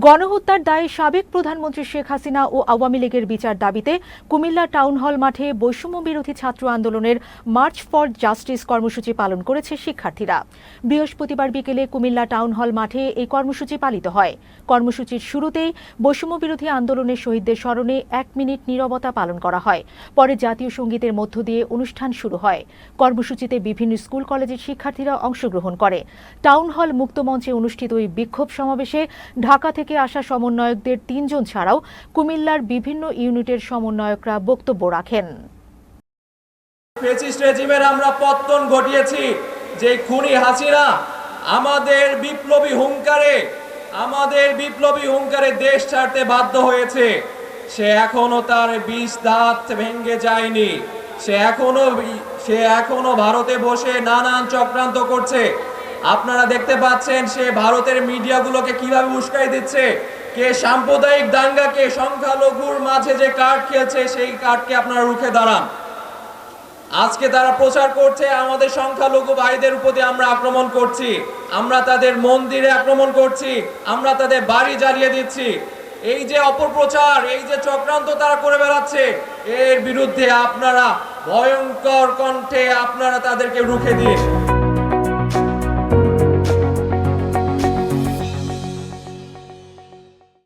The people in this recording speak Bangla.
গণহত্যার দায়ে সাবেক প্রধানমন্ত্রী শেখ হাসিনা ও আওয়ামী লীগের বিচার দাবিতে কুমিল্লা টাউন হল মাঠে বৈষম্য বিরোধী ছাত্র আন্দোলনের মার্চ ফর জাস্টিস কর্মসূচি পালন করেছে শিক্ষার্থীরা। বৃহস্পতিবার বিকেলে কুমিল্লা টাউন হল মাঠে এই কর্মসূচি পালিত হয়। কর্মসূচির শুরুতেই বৈষম্য বিরোধী আন্দোলনের শহীদদের স্মরণে 1 মিনিট নীরবতা পালন করা হয়। পরে জাতীয় সঙ্গীতের মধ্য দিয়ে অনুষ্ঠান শুরু হয়। কর্মসূচিতে বিভিন্ন স্কুল কলেজের শিক্ষার্থীরা অংশগ্রহণ করে। টাউন হল মুক্ত মঞ্চে অনুষ্ঠিত ওই বিক্ষোভ সমাবেশে ঢাকা থেকে আসা সমন্বয়কদের 3 জন ছাড়াও কুমিল্লার বিভিন্ন ইউনিটের সমন্বয়করা বক্তব্য রাখেন। ফ্যাসিস্ট রেজিমের আমরা পতন ঘটিয়েছি। যে খুনি হাসিনা আমাদের বিপ্লবী হুঙ্কারে দেশ ছাড়তে বাধ্য হয়েছে। সে এখনো তার 20 দাঁত ভেঙে যায়নি। সে এখনো ভারতে বসে নানান চক্রান্ত করছে। আপনারা দেখতে পাচ্ছেন সে ভারতের মিডিয়াগুলোকে কিভাবে উস্কাই দিচ্ছে। কে সাম্প্রদায়িক দাঙ্গাকে সংখ্যালঘুর মাঝে যে কার্ড খেলছে সেই কার্ডকে আপনারা রুখে দাঁড়ান। আজকে তারা প্রচার করছে আমাদের সংখ্যালঘু ভাইদের উপরে আমরা আক্রমণ করছি, আমরা তাদের মন্দিরে আক্রমণ করছি, আমরা তাদের বাড়ি জ্বালিয়ে দিচ্ছি। এই যে অপপ্রচার, এই যে চক্রান্ত তারা করে বেড়াচ্ছে, এর বিরুদ্ধে আপনারা ভয়ঙ্কর কণ্ঠে আপনারা তাদেরকে রুখে দিন।